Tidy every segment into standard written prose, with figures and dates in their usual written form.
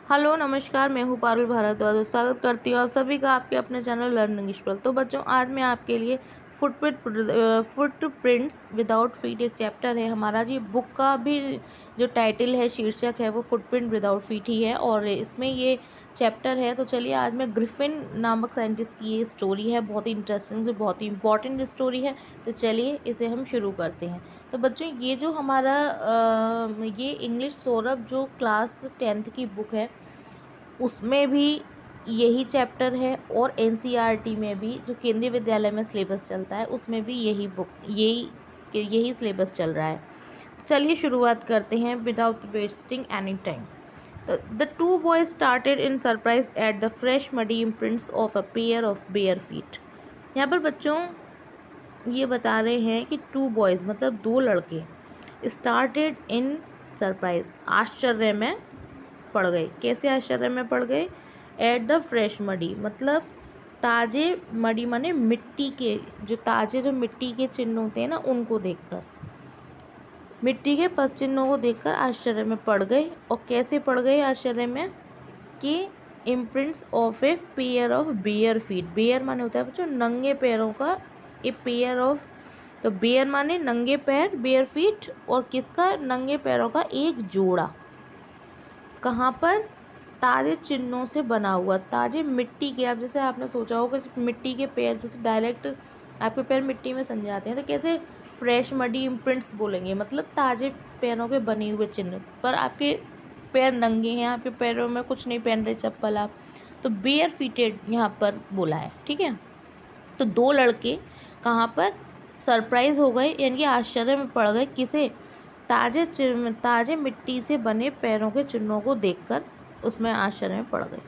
Hello नमस्कार, मैं हूँ पारुल भारद्वाज और स्वागत करती हूँ आप सभी का आपके अपने चैनल लर्न इंग्लिश पर। तो बच्चों, आज मैं आपके लिए फुटप्रिंट्स विदाउट फीट एक चैप्टर है हमारा जी। बुक का भी जो टाइटल है, शीर्षक है, वो फुटप्रिंट विदाउट फीट ही है और इसमें ये चैप्टर है। तो चलिए, आज मैं ग्रिफिन नामक साइंटिस्ट की ये स्टोरी है, बहुत ही इंटरेस्टिंग, बहुत ही इंपॉर्टेंट स्टोरी है। तो चलिए इसे हम शुरू करते हैं। तो बच्चों, ये जो हमारा ये इंग्लिश सौरभ जो क्लास 10th की बुक है, उसमें भी यही चैप्टर है और एनसीईआरटी में भी, जो केंद्रीय विद्यालय में सिलेबस चलता है, उसमें भी यही सिलेबस चल रहा है। चलिए शुरुआत करते हैं without wasting any time. The two boys started in surprise at the fresh muddy imprints of a pair of bare feet. यहाँ पर बच्चों ये बता रहे हैं कि टू बॉयज़ मतलब दो लड़के, स्टार्टेड इन सरप्राइज आश्चर्य में पड़ गए। कैसे आश्चर्य में पड़ गए? एट द फ्रेश मडी मतलब ताज़े, मडी माने मिट्टी के, जो ताज़े जो मिट्टी के चिन्ह होते हैं ना, उनको देखकर, मिट्टी के पद चिन्हों को देखकर आश्चर्य में पड़ गए। और कैसे पड़ गए आश्चर्य में? कि imprints of a pair of bare feet. Bare माने होता है बच्चों नंगे पैरों का, ए पेयर ऑफ, तो बेयर माने नंगे पैर, बेयर फीट, और किसका? नंगे पैरों का एक जोड़ा। कहाँ पर? ताज़े चिन्हों से बना हुआ, ताज़े मिट्टी के। आप जैसे आपने सोचा होगा मिट्टी के पैर, जैसे डायरेक्ट आपके पैर मिट्टी में सम जाते हैं, तो कैसे फ्रेश मडी इम्प्रिंट्स बोलेंगे, मतलब ताज़े पैरों के बने हुए चिन्ह। पर आपके पैर नंगे हैं, आपके पैरों में कुछ नहीं पहन रहे चप्पल आप, तो बेयर फीटेड यहाँ पर बोला है, ठीक है। तो दो लड़के कहाँ पर सरप्राइज हो गए, यानी कि आश्चर्य में पड़ गए। किसे? ताज़े मिट्टी से बने पैरों के चिन्हों को देखकर उसमें आश्चर्य में पड़ गए।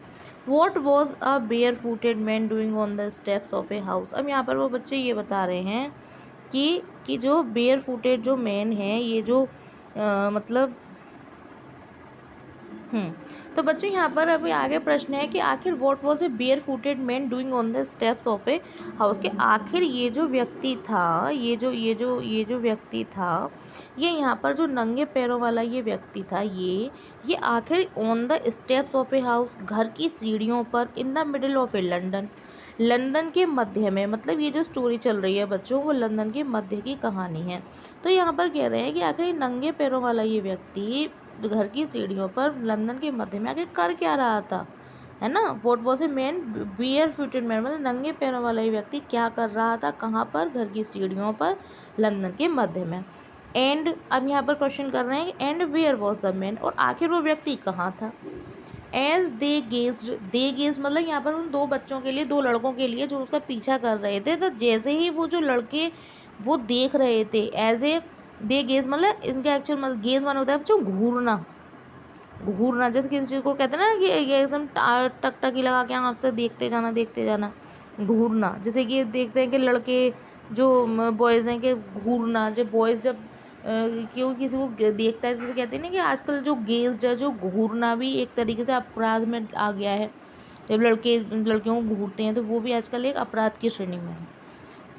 What was a bare footed man doing on the steps of a house. अब यहाँ पर वो बच्चे ये बता रहे हैं कि जो बेयर फूटेड जो मैन है, ये जो मतलब तो बच्चों, यहाँ पर अभी आगे प्रश्न है कि आखिर what was a bare footed man doing on the steps of a house, के आखिर ये जो व्यक्ति था, ये जो व्यक्ति था, ये यहाँ पर जो नंगे पैरों वाला ये व्यक्ति था, ये आखिर on the steps of a house, घर की सीढ़ियों पर, in the middle of A London, London के मध्य में, मतलब ये जो स्टोरी चल रही है बच्चों, वो लंदन के मध्य की कहानी है। तो यहाँ पर कह रहे हैं कि आखिर नंगे पैरों वाला ये व्यक्ति घर की सीढ़ियों पर लंदन के मध्य में आखिर कर क्या रहा था, है ना। What was a man bare footed man, मतलब नंगे पैरों वाला ये व्यक्ति क्या कर रहा था, कहाँ पर? घर की सीढ़ियों पर, लंदन के मध्य में। एंड अब यहाँ पर क्वेश्चन कर रहे हैं and where was the man, और आखिर वो व्यक्ति कहाँ था। एज दे गेज मतलब यहाँ पर उन दो बच्चों के लिए, दो लड़कों के लिए जो उसका पीछा कर रहे थे, तो जैसे ही वो जो लड़के वो देख रहे थे, एज ए दे गेज मतलब इनका एक्चुअल मतलब गेज माने होता है बच्चों घूरना। घूरना जैसे किसी चीज़ को कहते हैं ना कि ये एकदम टकटकी लगा के आँख से देखते जाना, घूरना। जैसे कि देखते हैं कि लड़के जो बॉयज़ हैं कि घूरना, जब बॉयज़ जब क्यों किसी को देखता है, जैसे कहते हैं ना कि आजकल जो गेज्ड है, जो घूरना भी एक तरीके से अपराध में आ गया है। जब लड़के लड़कियों को घूरते हैं तो वो भी आजकल एक अपराध की श्रेणी में है।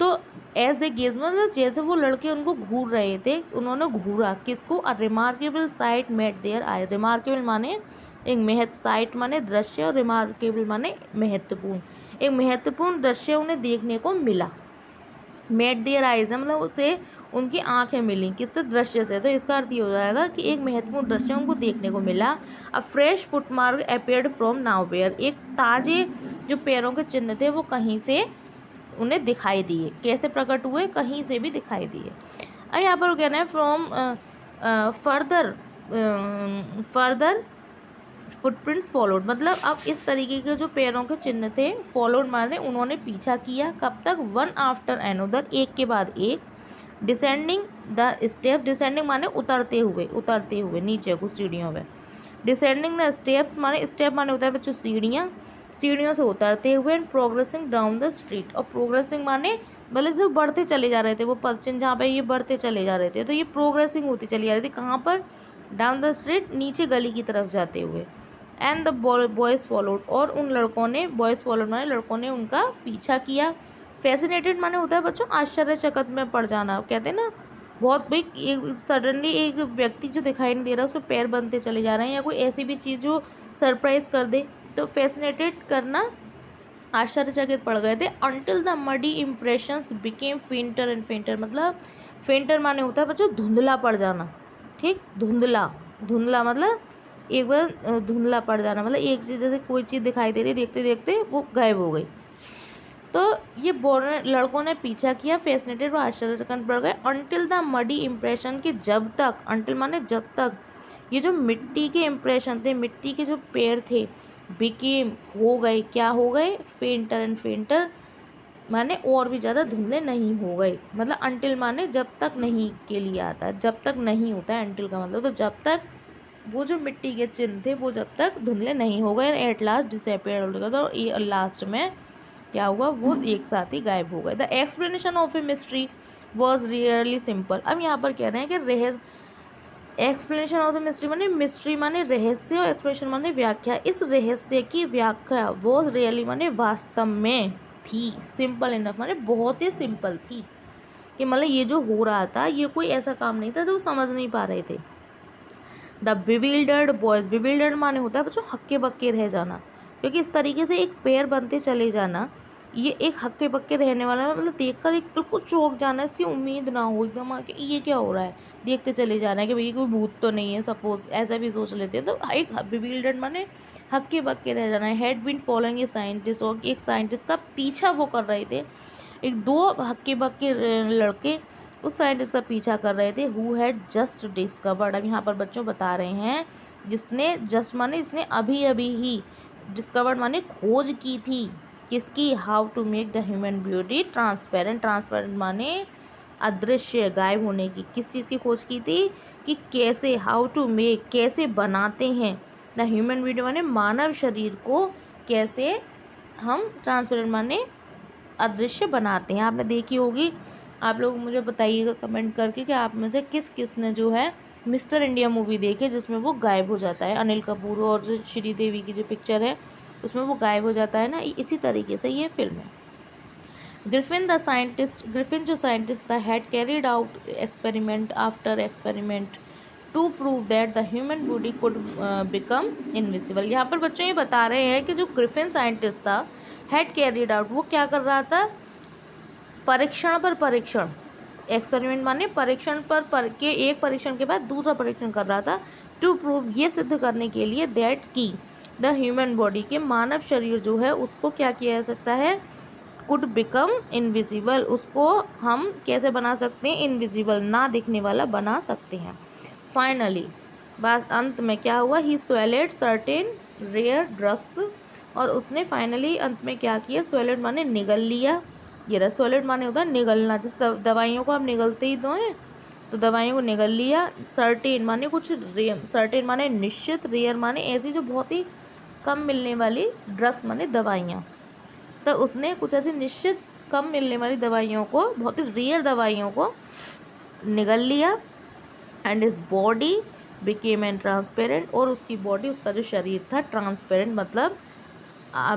तो एज दे गेज मतलब जैसे वो लड़के उनको घूर रहे थे, उन्होंने घूरा किसको? A remarkable sight met their eye. Remarkable माने एक महत्व, साइट माने दृश्य, और रिमार्केबल माने महत्वपूर्ण। एक महत्वपूर्ण दृश्य उन्हें देखने को मिला। मेट देयर आइज मतलब उसे उनकी आंखें मिली, किससे? दृश्य से। तो इसका अर्थ ये हो जाएगा कि एक महत्वपूर्ण दृश्य उनको देखने को मिला। A fresh footmark appeared from nowhere, एक ताजे जो पैरों के चिन्ह थे वो कहीं से उन्हें दिखाई दिए। कैसे प्रकट हुए? कहीं से भी दिखाई दिए। अब यहाँ पर कहना है फ्रॉम फर्दर फुटप्रिंट्स फॉलोड, मतलब अब इस तरीके के जो पैरों के चिन्ह थे, फॉलोड माने उन्होंने पीछा किया। कब तक? वन आफ्टर एनोदर, एक के बाद एक। डिसेंडिंग द स्टेप, डिसेंडिंग माने उतरते हुए नीचे को सीढ़ियों में। डिसेंडिंग द स्टेप्स माने, स्टेप माने होता है बच्चों सीढ़ियाँ, सीढ़ियों से उतरते हुए। And progressing down the street, और प्रोग्रेसिंग माने मतलब जब बढ़ते चले जा रहे थे, वो पश्चिम जहाँ पे ये बढ़ते चले जा रहे थे, तो ये प्रोग्रेसिंग होती चली जा रही थी। कहाँ पर? डाउन द स्ट्रीट, नीचे गली की तरफ जाते हुए। एंड द बॉयज़ फॉलोड, और उन लड़कों ने, बॉयज़ फॉलोड माने लड़कों ने उनका पीछा किया। फैसिनेटेड माने होता है बच्चों आश्चर्यचकित में पड़ जाना, कहते हैं ना बहुत भाई एक सडनली एक व्यक्ति जो दिखाई नहीं दे रहा उसमें पैर बनते चले जा रहे हैं, या कोई ऐसी भी चीज़ जो सरप्राइज कर दे, तो फैसिनेटेड करना आश्चर्यचकित पड़ गए थे। Until the muddy impressions became फेंटर and फेंटर, मतलब फेंटर माने होता है बच्चों धुंधला पड़ जाना। ठीक, धुंधला, धुंधला मतलब एक बार धुंधला पड़ जाना, मतलब एक चीज़ जैसे कोई चीज़ दिखाई दे रही, देखते देखते वो गायब हो गई। तो ये लड़कों ने पीछा किया, फैसिनेटेड व आश्चर्यचकित पड़ गए। अनटिल द मडी इम्प्रेशन के जब तक, अनटिल माने जब तक, ये जो मिट्टी के इम्प्रेशन थे, मिट्टी के जो पैर थे, बिकेम हो गए, क्या हो गए, फेंटर एंड फेंटर माने और भी ज़्यादा धुंधले नहीं हो गए। मतलब अनटिल माने जब तक नहीं के लिए आता है, जब तक नहीं होता है अनटिल का मतलब, तो जब तक वो जो मिट्टी के चिन्ह थे वो जब तक धुंधले नहीं हो गए, एट लास्ट डिसअपीयर हो गया, तो ये लास्ट में क्या हुआ, वो एक साथ ही गायब हो गए। The explanation of a mystery was rarely simple. अब यहाँ पर कह रहे हैं कि रहस्य, एक्सप्लेनेशन ऑफ द मिस्ट्री माने, मिस्ट्री माने रहस्य और एक्सप्लेनेशन माने व्याख्या, इस रहस्य की व्याख्या वॉज रियली माने वास्तव में थी, सिंपल इनफ माने बहुत ही सिंपल थी, कि मतलब ये जो हो रहा था ये कोई ऐसा काम नहीं था जो वो समझ नहीं पा रहे थे। द बिविल्डर्ड बॉयज, बिविल्डर्ड माने होता है बच्चों हक्के बक्के रह जाना, क्योंकि इस तरीके से एक पैर बनते चले जाना, ये एक हक्के बक्के रहने वाला, मतलब देखकर एक बिल्कुल चौंक जाना, इसकी उम्मीद ना हो एकदम कि ये क्या हो रहा है, देखते चले जाना है कि भाई कोई भूत तो नहीं है, सपोज ऐसा भी सोच लेते हैं, तो एक बिविल्डर्ड माने हक्के बक्के रह जाना है। Had been following a scientist, और एक साइंटिस्ट का पीछा वो कर रहे थे, एक दो हक्के बक्के लड़के उस साइंटिस्ट का पीछा कर रहे थे, हु हैड जस्ट डिस्कवर्ड। अब यहाँ पर बच्चों बता रहे हैं जिसने जस्ट माने इसने अभी अभी ही, डिस्कवर्ड माने खोज की थी, किसकी, how to make the human body transparent, transparent माने अदृश्य, गायब होने की, किस चीज़ की खोज की थी, कि कैसे, हाउ टू मेक कैसे बनाते हैं, द ह्यूमन ब्यूटी माने मानव शरीर को कैसे हम ट्रांसपेरेंट माने अदृश्य बनाते हैं। आपने देखी होगी, आप लोग मुझे बताइएगा कमेंट करके कि आप में से किस किस ने जो है मिस्टर इंडिया मूवी देखी, जिसमें वो गायब हो जाता है, अनिल कपूर और श्रीदेवी की जो पिक्चर है उसमें वो गायब हो जाता है ना, इसी तरीके से ये फिल्म है। ग्रिफिन द साइंटिस्ट, ग्रिफिन जो साइंटिस्ट था, had carried out experiment after experiment to prove that the human body could become invisible. यहाँ पर बच्चों ये बता रहे हैं कि जो ग्रिफिन साइंटिस्ट था, हैड कैरिड आउट, वो क्या कर रहा था, परीक्षण पर परीक्षण, एक्सपेरिमेंट माने परीक्षण पर के एक परीक्षण के बाद दूसरा परीक्षण कर रहा था, टू प्रूव ये सिद्ध करने के लिए, दैट की द ह्यूमन बॉडी के मानव शरीर जो है उसको क्या किया जा सकता है, कुड बिकम इनविजिबल, उसको हम कैसे बना सकते हैं, इनविजिबल ना दिखने वाला बना सकते हैं। फाइनली बस अंत में क्या हुआ, ही स्वेलेड सर्टेन रेयर ड्रग्स, और उसने फाइनली अंत में क्या किया, स्वेलेड माने निगल लिया, ये रहा सॉलिड माने होता है निगलना, जिस दवाइयों को आप निगलते ही तो हैं, तो दवाइयों को निगल लिया। सर्टेन माने कुछ, सर्टेन माने निश्चित, रेयर माने ऐसी जो बहुत ही कम मिलने वाली, ड्रग्स माने दवाइयाँ, तो उसने कुछ ऐसी निश्चित कम मिलने वाली दवाइयों को, बहुत ही रेयर दवाइयों को निगल लिया। एंड इस बॉडी बिकेम एन ट्रांसपेरेंट, और उसकी बॉडी, उसका जो शरीर था ट्रांसपेरेंट मतलब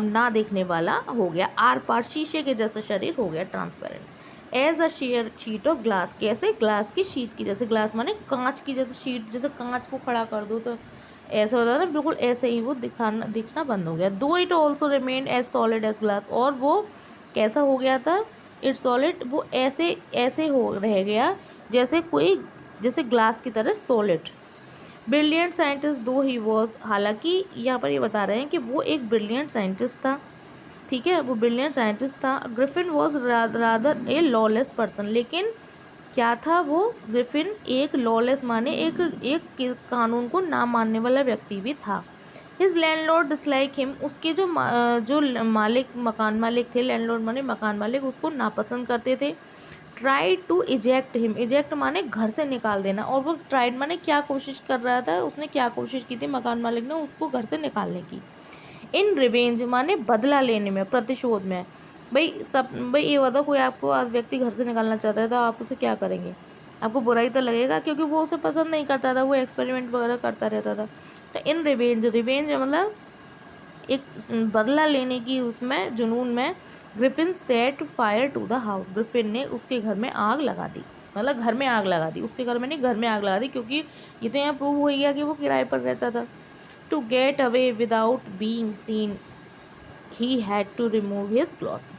ना देखने वाला हो गया, आर पार शीशे के जैसा शरीर हो गया, transparent. As a sheer sheet of glass, कैसे, ग्लास की शीट की जैसे, ग्लास माने कांच की जैसे शीट, जैसे कांच को खड़ा कर दो तो ऐसा होता है ना, बिल्कुल ऐसे ही वो दिखना बंद हो गया। Though it also remain as solid as glass, और वो कैसा हो गया था, इट सॉलिड, वो ऐसे ऐसे हो रह गया जैसे कोई, जैसे ग्लास की तरह सॉलिड। ब्रिलियंट साइंटिस्ट दो ही वॉज, हालांकि यहाँ पर ये बता रहे हैं कि वो एक ब्रिलियंट साइंटिस्ट था, ठीक है, वो ब्रिलियंट साइंटिस्ट था। Griffin was rather A lawless person, लेकिन क्या था वो, ग्रिफिन एक लॉलेस माने एक कानून को ना मानने वाला व्यक्ति भी था। हिज लैंडलॉर्ड डिसलाइक हिम, उसके जो मालिक, मकान मालिक थे, लैंडलॉर्ड माने मकान मालिक, उसको नापसंद करते थे। Try to eject him, eject माने घर से निकाल देना, और वो ट्राइड माने क्या कोशिश कर रहा था, उसने क्या कोशिश की थी मकान मालिक ने उसको घर से निकालने की। इन रिवेंज माने बदला लेने में, प्रतिशोध में। भाई ये बताओ, कोई आपको व्यक्ति घर से निकालना चाहता है तो आप उसे क्या करेंगे, आपको बुरा ही तो लगेगा, क्योंकि वो उसे पसंद नहीं करता था, वो एक्सपेरिमेंट वगैरह करता रहता था। तो इन रिवेंज, रिवेंज मतलब एक बदला लेने की उसमें जुनून में, Griffin set fire to the house, Griffin ने उसके घर में आग लगा दी। मतलब घर में आग लगा दी, उसके घर में नहीं, घर में आग लगा दी, क्योंकि ये तो यहाँ प्रूव हो गया कि वो किराए पर रहता था। To get away without being seen he had to remove his cloth.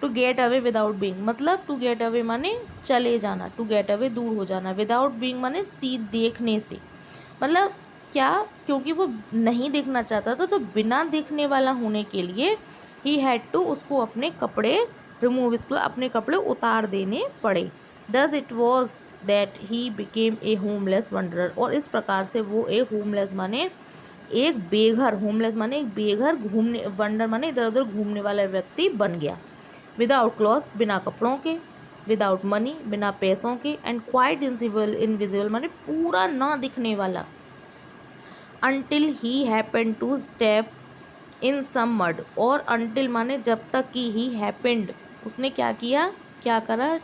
To get away without being, मतलब टू गेट अवे माने चले जाना, टू गेट अवे दूर हो जाना, विदाउट बीइंग माने सी देखने से, मतलब क्या, क्योंकि वो नहीं देखना चाहता था, तो बिना देखने वाला होने के लिए ही हैड टू, उसको अपने कपड़े रिमूव, इसको अपने कपड़े उतार देने पड़े। Thus it was that he became a homeless wanderer, और इस प्रकार से वो एक होमलेस माने एक बेघर, होमलेस माने एक बेघर, घूमने, वंडर माने इधर उधर घूमने वाला व्यक्ति बन गया। विदाउट क्लॉथ, बिना कपड़ों के, विदाउट मनी, बिना पैसों के, एंड क्वाइट इनविजिबल, इनविजिबल माने पूरा ना दिखने वाला, until he happen to step in some mud, और अनटिल माने जब तक कि ही हैपेंड, उसने क्या किया, क्या करा,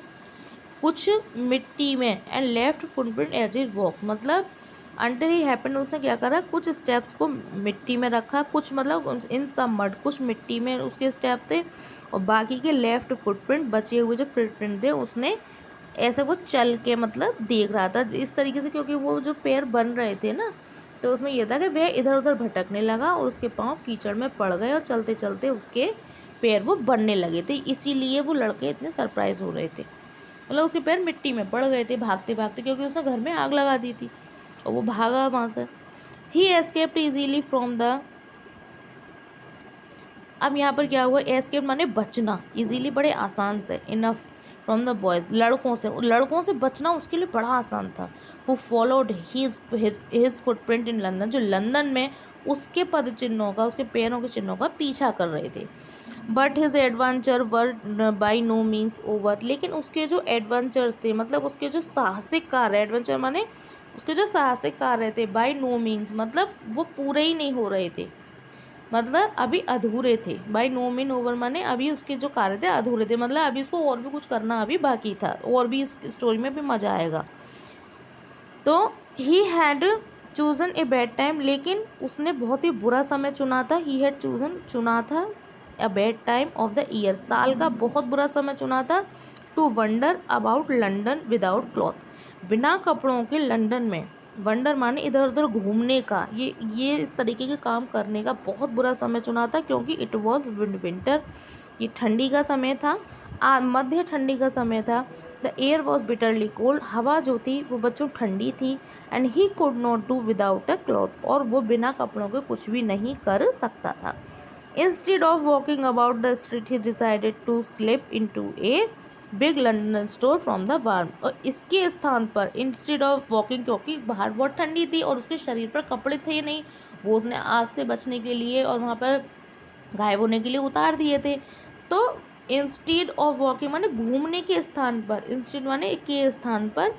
कुछ मिट्टी में, and left footprint as it walk, मतलब अंटिल ही हैपेंड, उसने क्या करा, कुछ स्टेप्स को मिट्टी में रखा, कुछ मतलब इन सम मड, कुछ मिट्टी में उसके स्टेप थे, और बाकी के लेफ्ट फुटप्रिंट, बचे हुए जो फुटप्रिंट थे, उसने ऐसे वो चल के मतलब देख रहा था इस तरीके से, क्योंकि वो जो पैर बन रहे थे ना, तो उसमें यह था कि वह इधर उधर भटकने लगा और उसके पाँव कीचड़ में पड़ गए और चलते चलते उसके पैर वो बनने लगे थे, इसीलिए वो लड़के इतने सरप्राइज हो रहे थे, मतलब उसके पैर मिट्टी में पड़ गए थे भागते भागते, क्योंकि उसने घर में आग लगा दी थी और वो भागा वहाँ से। ही एस्केप्ड इजीली फ्रॉम द, अब यहाँ पर क्या हुआ, एस्केप माने बचना, इजीली बड़े आसान से, इनफ फ्रॉम द बॉयज, लड़कों से बचना उसके लिए बड़ा आसान था। Who followed his footprint in London, जो लंदन में उसके पद चिन्हों का, उसके पैरों के चिन्हों का पीछा कर रहे थे। But his adventure were by no means over, लेकिन उसके जो एडवेंचर्स थे, मतलब उसके जो साहसिक कार्य, एडवेंचर माने उसके जो साहसिक कार्य थे, बाई नो मीन्स मतलब वो पूरे ही नहीं हो रहे थे, मतलब अभी अधूरे थे, बाई नो मीन ओवर माने अभी उसके जो कार्य थे अधूरे थे, मतलब अभी उसको और भी कुछ करना अभी बाकी था, और भी इस स्टोरी में भी मज़ा आएगा। तो he had chosen a bad time, लेकिन उसने बहुत ही बुरा समय चुना था, ही हैड चूजन चुना था a bad time of the year, साल का बहुत बुरा समय चुना था, to wander about London without cloth, बिना कपड़ों के लंदन में, वंडर माने इधर उधर घूमने का, ये इस तरीके के काम करने का बहुत बुरा समय चुना था, क्योंकि इट वॉज विंटर, ये ठंडी का समय था, मध्य ठंडी का समय था। The air was bitterly cold, हवा जो थी वो बच्चों ठंडी थी, and he could not do without a cloth, और वो बिना कपड़ों के कुछ भी नहीं कर सकता था। Instead of walking about the street he decided to slip into a big London store from the warm, और इसके स्थान पर इंस्टेड ऑफ वॉकिंग, क्योंकि बाहर बहुत ठंडी थी और उसके शरीर पर कपड़े थे नहीं, वो उसने आग से बचने के लिए और वहाँ पर गायब होने के लिए उतार दिए थे, तो इंस्टेड ऑफ वॉकिंग माने घूमने के स्थान पर, इंस्टेड माने के स्थान पर,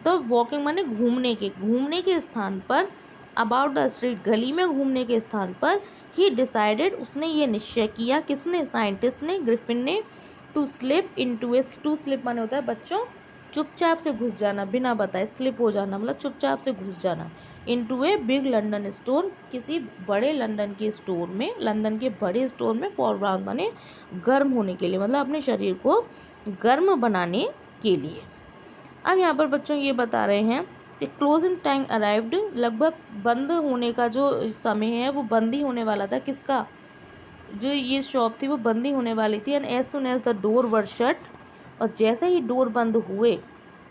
तो वॉकिंग माने घूमने के स्थान पर, अबाउट द स्ट्रीट गली में घूमने के स्थान पर, ही डिसाइडेड उसने ये निश्चय किया, किसने, साइंटिस्ट ने, ग्रिफिन ने, to slip into a, to slip माने होता है बच्चों चुपचाप से घुस जाना, बिना बताए, स्लिप हो जाना मतलब चुपचाप से घुस जाना, into a big London store, किसी बड़े लंदन के स्टोर में, लंदन के बड़े स्टोर में, फॉर वार्म माने गर्म होने के लिए, मतलब अपने शरीर को गर्म बनाने के लिए। अब यहाँ पर बच्चों ये बता रहे हैं कि क्लोजिंग टाइम अराइव्ड, लगभग बंद होने का जो समय है वो बंद ही होने वाला था, किसका, जो ये शॉप थी वो बंद ही होने वाली थी, and as soon as the door were shut, और जैसे ही डोर बंद हुए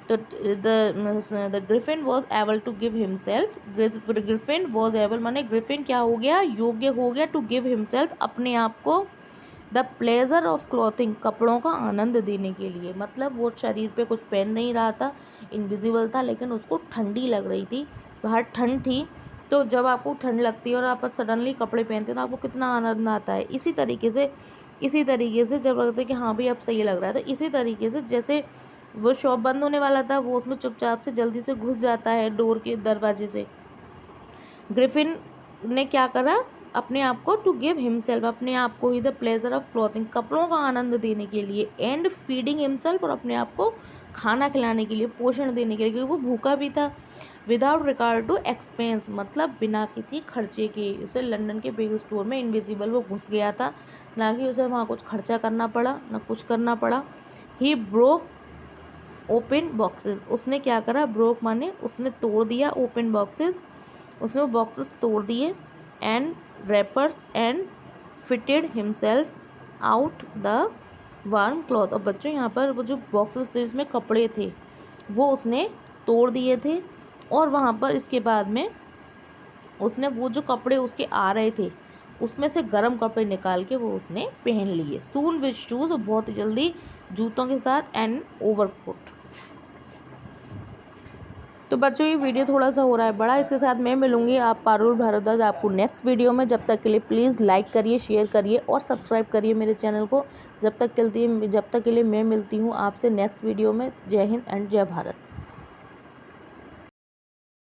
तो the Griffin was able to give himself, Griffin was able माने ग्रिफिन क्या हो गया, योग्य हो गया, टू गिव हिमसेल्फ अपने आप को, द प्लेजर ऑफ क्लॉथिंग कपड़ों का आनंद देने के लिए, मतलब वो शरीर पे कुछ पहन नहीं रहा था, इनविजिबल था, लेकिन उसको ठंडी लग रही थी, बाहर ठंड थी, तो जब आपको ठंड लगती है और आप सडनली कपड़े पहनते हैं तो आपको कितना आनंद आता है, इसी तरीके से जब लगता है कि हाँ भाई अब सही लग रहा है, तो इसी तरीके से जैसे वो शॉप बंद होने वाला था, वो उसमें चुपचाप से जल्दी से घुस जाता है डोर के दरवाजे से, ग्रिफिन ने क्या करा, अपने आप को, टू गिव हिमसेल्फ अपने आप को ही, द प्लेजर ऑफ क्लॉथिंग कपड़ों का आनंद देने के लिए, एंड फीडिंग हिमसेल्फ और अपने आप को खाना खिलाने के लिए, पोषण देने के लिए, क्योंकि वो भूखा भी था, विदाउट रिगार्ड टू एक्सपेंस मतलब बिना किसी खर्चे के, उसे लंदन के बिग स्टोर में इनविजिबल वो घुस गया था, ना कि उसे वहाँ कुछ खर्चा करना पड़ा ना कुछ करना पड़ा। ही ब्रोक ओपन बॉक्सेस, उसने क्या करा, ब्रोक माने उसने तोड़ दिया, ओपन बॉक्सेस उसने वो बॉक्सेस तोड़ दिए, and rappers and fitted himself out the warm cloth. और बच्चों यहाँ पर वो जो बॉक्सेस थे जिसमें कपड़े थे वो उसने तोड़ दिए थे, और वहाँ पर इसके बाद में उसने वो जो कपड़े उसके आ रहे थे उसमें से गर्म कपड़े निकाल के वो उसने पहन लिए। सून विद शूज़, और बहुत ही जल्दी जूतों के साथ, एंड ओवरकोट। तो बच्चों ये वीडियो थोड़ा सा हो रहा है बड़ा, इसके साथ मैं मिलूंगी आप पारुल भारद्वाज आपको नेक्स्ट वीडियो में। जब तक के लिए प्लीज़ लाइक करिए, शेयर करिए और सब्सक्राइब करिए मेरे चैनल को। जब तक के लिए मैं मिलती हूँ आपसे नेक्स्ट वीडियो में। जय हिंद एंड जय भारत।